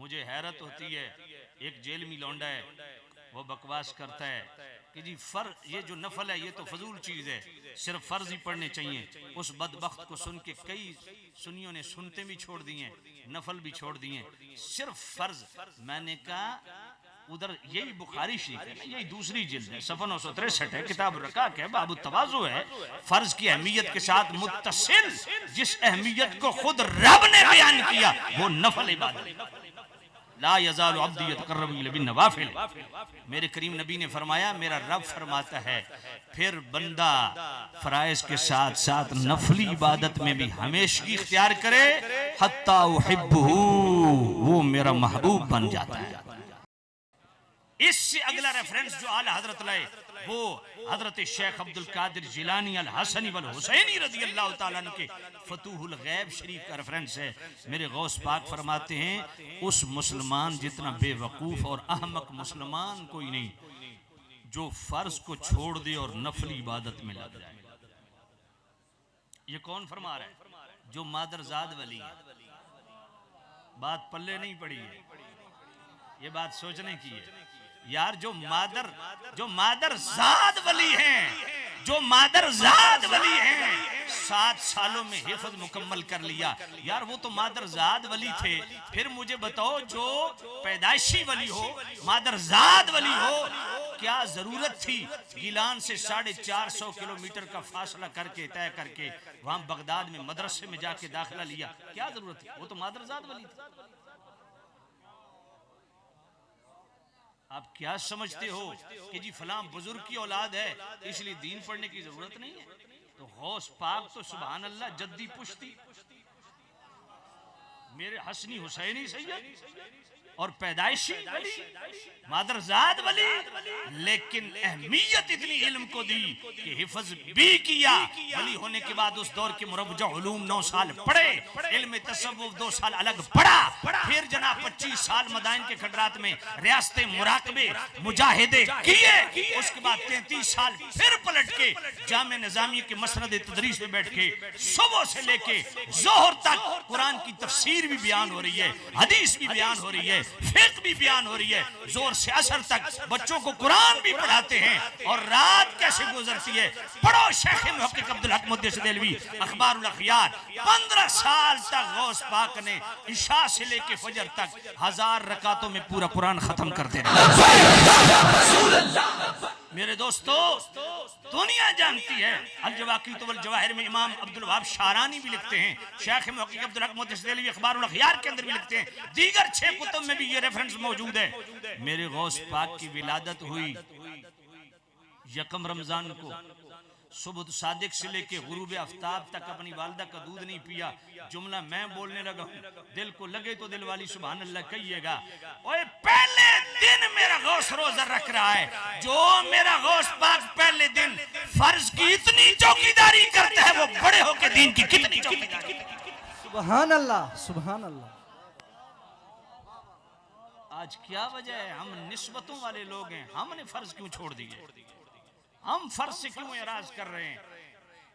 मुझे हैरत होती है, एक जेल में लौंडा है, वो बकवास करता है कि जी ये जो नफल है ये तो फजूल चीज़ है, सिर्फ फ़र्ज ही पढ़ने चाहिए। उस बदबख्त को सुन के कई सुन्नियों ने सुनते भी छोड़ दिए, नफल भी छोड़ दिए, सिर्फ फ़र्ज। मैंने कहा उधर यही बुखारी शरीफ है, यही दूसरी जिल्द है, सफ़ा 963 है, किताब रकाक है, बाबु तवाज़ु है। फ़र्ज की अहमियत के साथ मुत्तसिल जिस अहमियत को खुद रब ने बयान किया वो नफल इबादत। ला यज़ालु अब्दी यतक़र्रबु इलैया बिन्नवाफ़िल। मेरे करीम नबी ने फरमाया, मेरा रब फरमाता है फिर बंदा फ़राइज़ के साथ साथ नफली इबादत में भी हमेशगी इख्तियार करे, हत्ता उहिब्बुहू, वो मेरा महबूब बन जाता है। इससे अगला रेफरेंस जो आला हजरत लाए वो हजरत शेख अब्दुल कादिर जिलानी अल हसनी वल हुसैनी रज़ी अल्लाह तआला अन्हु के फतूहुल गैब शरीफ का रेफरेंस है। मेरे गौस पाक फरमाते हैं उस मुसलमान जितना बेवकूफ़ और अहमक मुसलमान कोई नहीं जो फ़र्ज को छोड़ दे और नफली इबादत में लग जाए। ये कौन फरमा रहा है? जो मादरजाद वली है। बात पल्ले नहीं पड़ी है, ये बात सोचने की है यार। जो मादरजाद वली हैं, जो मादरजाद वली हैं, 7 सालों में हिफ्ज मुकम्मल कर लिया यार, वो तो मादरजाद वली थे। फिर मुझे बताओ जो पैदाइशी वली हो, मादरजाद वली हो, क्या जरूरत थी गिलान से 450 किलोमीटर का फासला करके तय करके वहां बगदाद में मदरसे में जाके दाखिला लिया? क्या जरूरत थी? वो तो मादरजाद वली थी। आप क्या समझते हो कि जी फलां बुजुर्ग की औलाद है इसलिए दीन पढ़ने की जरूरत नहीं है? तो गौस पाक तो सुभान अल्लाह जद्दी पुश्ती, मेरे हसनी हुसैनी सैयद और पैदाइशी वली, मादरजाद वली, लेकिन अहमियत इतनी इल्म को दी कि हिफ्ज भी किया। वली होने के बाद उस दौर के मुरव्वजा उलूम 9 साल पढ़े, इल्म तसव्वुफ 2 साल अलग पढ़ा, फिर जनाब 25 साल मदाइन के खंडरात में रियासते मुराकबे मुजाहिदे किए, उसके बाद 33 साल फिर पलट के जामे निजामिया के मसनद तदरीस में बैठ के सुबह से लेके जोहर तक कुरान की तफसीर भी बयान हो रही है, हदीस भी बयान हो रही है, फिक्र भी बयान हो रही है, जोर से असर तक बच्चों को कुरान भी पढ़ाते हैं। और रात कैसे गुजरती है, पढ़ो शेख मुहक्किक अब्दुल हक मुद्दस देलवी अखबारुल अखयार। 15 साल तक गौस पाक ने इशा से लेके फजर तक 1000 रकातों में पूरा कुरान खत्म करते रहे। मेरे दोस्तों, दुनिया जानती है। अल जवाकीत वल जवाहिर में इमाम अब्दुल वहाब शारानी भी लिखते हैं, शेख मुहक्किक अब्दुल हक मुद्दस देलवी अखबारुल अखयार के अंदर भी लिखते हैं, दीगर 6 कुतुब में भी ये रेफरेंस मौजूद है। मेरे गौस पाक की विलादत हुई 1 रमजान को, सुबह सादिक से लेके गुरूब आफ्ताब तक अपनी वालदा का दूध नहीं पिया। जुमला मैं बोलने लगा हूँ, दिल को लगे तो दिल वाली सुभान अल्लाह कहिएगा। ओए पहले दिन मेरा गौस रोजा रख रहा है, जो मेरा गौस पाक पहले दिन फर्ज की इतनी चौकीदारी करता है वो बड़े होके दीन की कितनी चौकीदारी। सुभान अल्लाह, सुभान अल्लाह। आज क्या वजह है? हम निस्बतों वाले लोग हैं, हमने फर्ज क्यों छोड़ दिए? हम फर्ज से क्यों एराज कर रहे हैं?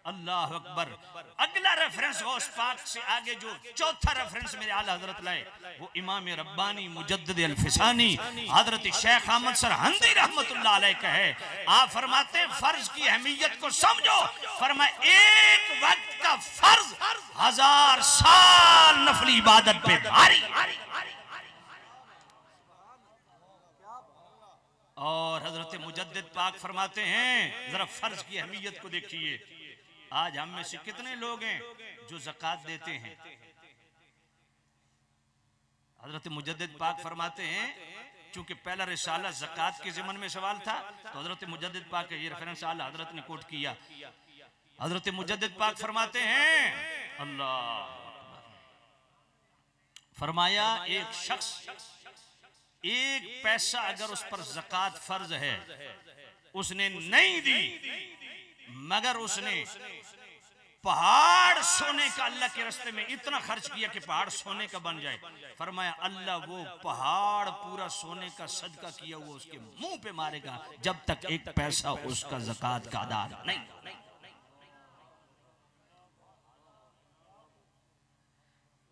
अल्लाह अकबर। अगला रेफरेंस गौस पाक से आगे जो चौथा रेफरेंस मेरे आला हजरत लाए वो इमाम रब्बानी मुजद्दिद अल-फिसानी हजरत शेख अहमद सरहंदी रहमतुल्लाह अलैह का है। आप फरमाते हैं फर्ज की अहमियत को समझो। फरमाए एक वक्त का फर्ज 1000 साल नफली इबादत पे भारी। और हजरत मुजद्दिद पाक फरमाते हैं जरा फर्ज की अहमियत को देखिए। आज हम में से कितने लोग हैं जो ज़कात देते हैं? हजरत मुजद्दिद पाक फरमाते हैं, चूंकि पहला रिसाला ज़कात के ज़िमन में सवाल था तो हजरत मुजद्दिद पाक ये रेफरेंस आला हजरत ने कोट किया। हजरत मुजद्दिद पाक फरमाते हैं, अल्लाह फरमाया एक शख्स एक पैसा अगर उस पर ज़कात फर्ज है उसने नहीं दी, मगर उसने पहाड़ सोने का अल्लाह के रास्ते में इतना खर्च किया कि पहाड़ सोने का बन जाए, फरमाया अल्लाह वो पहाड़ पूरा सोने का सदका किया हुआ उसके मुंह पे मारेगा जब तक एक पैसा उसका ज़कात का अदा नहीं।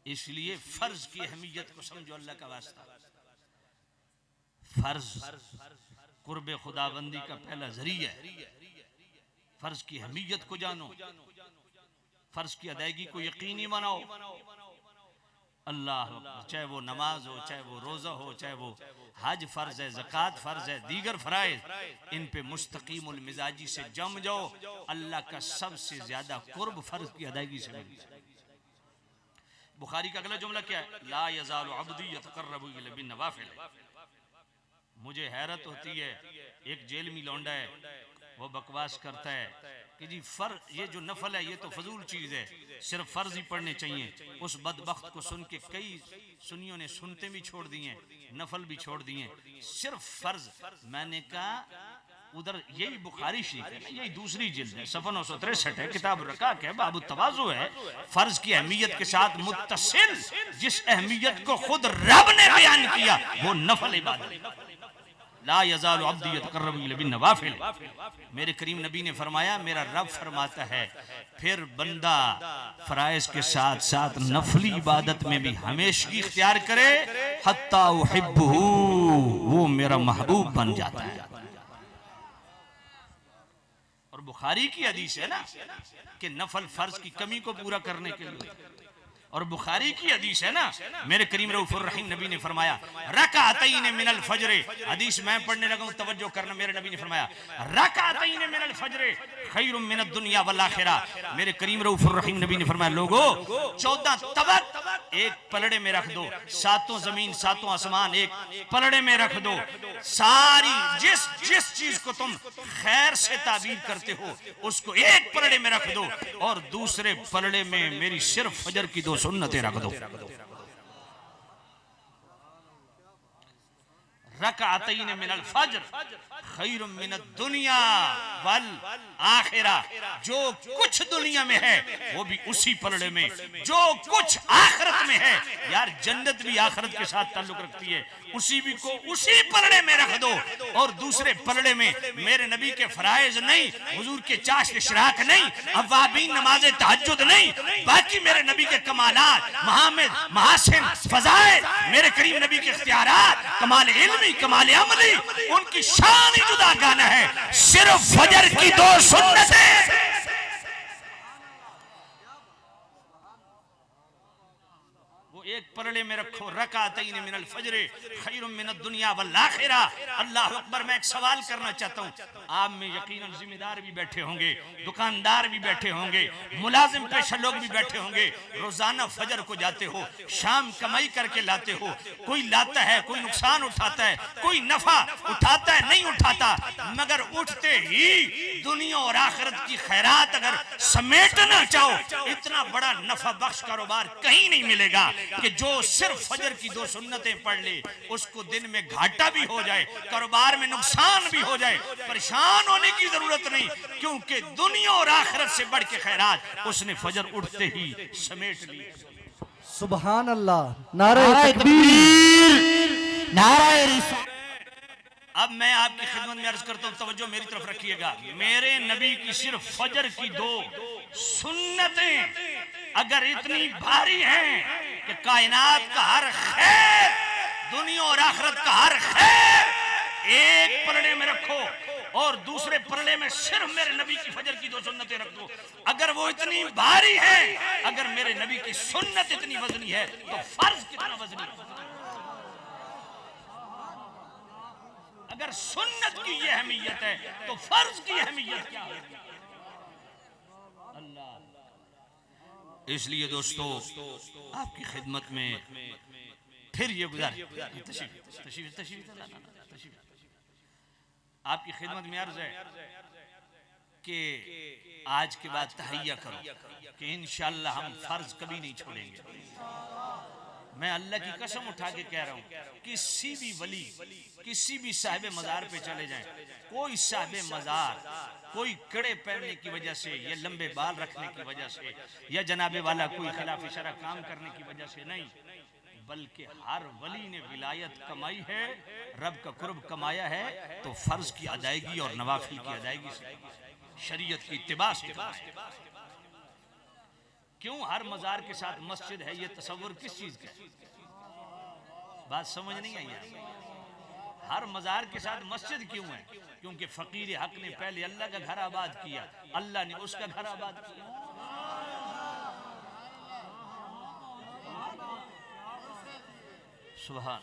इसलिए फर्ज की अहमियत को समझो, अल्लाह का वास्ता। फर्ज कुर्बे खुदाबंदी का पहला जरिया है। फर्ज की अहमियत को जानो, फर्ज की अदायगी को यकीनी बनाओ। अल्लाह अकबर। चाहे वो नमाज हो, चाहे वो रोजा हो, चाहे वो हज फर्ज है, ज़कात फर्ज है, दीगर फराइज, इन पे मुस्तकीमुल मिजाजी से जम जाओ। अल्लाह का सबसे ज्यादा कुर्ब फर्ज की अदायगी से मिलता है। बुखारी का अगला जुमला क्या है? ला यज़ालु अब्दी यतक़र्रबु इलैया बिन नवाफिल। मुझे हैरत होती है, एक जेल में लौंडा है, वो बकवास करता है कि जी ये जो नफल है ये तो फजूल चीज है, सिर्फ फर्ज ही पढ़ने चाहिए। उस बदबख्त को सुन के कई सुन्नियों ने सुनते भी छोड़ दिए, नफल भी छोड़ दिए, सिर्फ फर्ज। मैंने कहा उधर यही बुखारी शरीफ है, यही दूसरी जिल्द है, सफ़ा 963 है, किताब रकाक है, बाबु तवाज़ु है। फर्ज की अहमियत के साथ मुत्तसिल जिस अहमियत को खुद रब ने बयान किया वो नफल इबादत। ला यज़ालु अब्दी यतक़र्रबु इलैया बिन नवाफिल। मेरे करीम नबी ने फरमाया, मेरा रब फरमाता है फिर बंदा फराइज के साथ साथ नफली इबादत में भी हमेशगी इख्तियार करे, हत्ता उहिब्बुहु, वो मेरा महबूब बन जाता है। और बुखारी की हदीस है ना कि नफल फर्ज की कमी को पूरा करने के लिए, और बुखारी की हदीस है ना, मेरे करीम रऊफुर रहीम नबी ने फरमाया रकातैन मिनल फज्र। हदीस मैं पढ़ने लगा हूं, तवज्जो करना। मेरे नबी ने फरमाया रकातैन मिनल फज्र खैरुम मिनद दुनिया वल आखिरह। मेरे करीम रऊफुर रहीम नबी ने फरमाया, लोगो 14 तबक एक पलड़े में रख दो, 7 जमीन 7 आसमान एक पलड़े में रख दो। सारी जिस चीज को तुम खैर से ताबीर करते हो उसको एक पलड़े में रख दो, और दूसरे पलड़े में मेरी सिर्फ फजर की 2 सुन्नतें रख दो। रकातैन मिनल फज्र खैरुम मिनद दुनिया वल आखिरा। जो कुछ दुनिया में है वो भी उसी पलड़े में, जो कुछ आखिरत में है, यार जन्नत भी आखिरत के साथ ताल्लुक रखती है, उसी भी को उसी पलड़े में रख दो। और दूसरे पलड़े में मेरे नबी के फराइज नहीं, हुजूर के चाश्त इशराक नहीं, अवाबीन नमाज तहज्जुद नहीं, बाकी मेरे नबी के कमालात, महामिद, महासिन, फजाइल, मेरे करीम नबी के इख्तियारात, कमाल इल्मी, कमाल अमली, उनकी शान ही जुदा गाना है। सिर्फ फजर की 2 सुन्नतें एक पलड़े में रखो। रकातैन मिनल फज्र खैरुम मिनद दुनिया वल आखिरा। अल्लाह अकबर। मैं एक सवाल करना चाहता हूँ, आप में यकीनन जिम्मेदार भी बैठे होंगे, दुकानदार भी बैठे होंगे, मुलाजिम पेशा लोग भी बैठे होंगे। रोजाना फजर को जाते हो, शाम कमाई करके लाते हो, कोई लाता है, कोई नुकसान उठाता है, कोई नफा उठाता है, नहीं उठाता, मगर उठते ही दुनिया और आखिरत की खैरात अगर समेटना चाहो, इतना बड़ा नफा बख्श कारोबार कहीं नहीं मिलेगा कि जो सिर्फ फजर की 2 सुन्नतें पढ़ ले, उसको दिन में घाटा भी हो जाए, कारोबार में नुकसान भी हो जाए, परेशान होने की जरूरत नहीं, क्योंकि दुनिया और आखिरत से बढ़ के खैरात उसने फजर उठते ही समेट ली। सुभान अल्लाह। नारे तकबीर, नारे रिसालत। अब मैं आपकी खिदमत में अर्ज करता हूँ, तवज्जो मेरी तरफ रखिएगा। मेरे नबी की सिर्फ फजर की 2 सुन्नतें अगर इतनी भारी हैं कि कायनात का हर खैर, दुनिया और आखिरत का हर खैर एक पलड़े में रखो, और दूसरे पलड़े में सिर्फ मेरे नबी की फजर की 2 सुन्नतें रख दो। अगर वो इतनी भारी है, अगर मेरे नबी की सुन्नत इतनी वजनी है, तो फर्ज कितना वजनी है। अगर सुन्नत की ये अहमियत है तो फर्ज की अहमियत क्या है? अल्लाह। इसलिए दोस्तों आपकी खिदमत में फिर ये आपकी खिदमत में अर्ज है कि आज के बाद तहैया करो कि इंशाअल्लाह हम फर्ज कभी नहीं छोड़ेंगे। मैं अल्लाह की कसम उठा के कह रहा हूँ, किसी भी वली, किसी भी साहिब मज़ार पे चले जाएं, कोई साहिब मज़ार कोई कड़े पहनने की वजह से या लंबे बाल रखने की वजह से या जनाबे वाला कोई खिलाफ शरअ काम करने की वजह से नहीं, बल्कि हर वली ने विलायत कमाई है, रब का कुर्ब कमाया है, तो फर्ज की अदायगी और नवाफिल की अदायगी से, शरीयत की इत्तिबा से क्यों हर मजार के साथ मस्जिद है, ये तस्वुर किस चीज का है? बात समझ नहीं आई आपको? हर मजार के साथ मस्जिद क्यों है? क्योंकि फकीर हक ने पहले अल्लाह का घर आबाद किया, अल्लाह ने उसका घर आबाद किया। सुभान।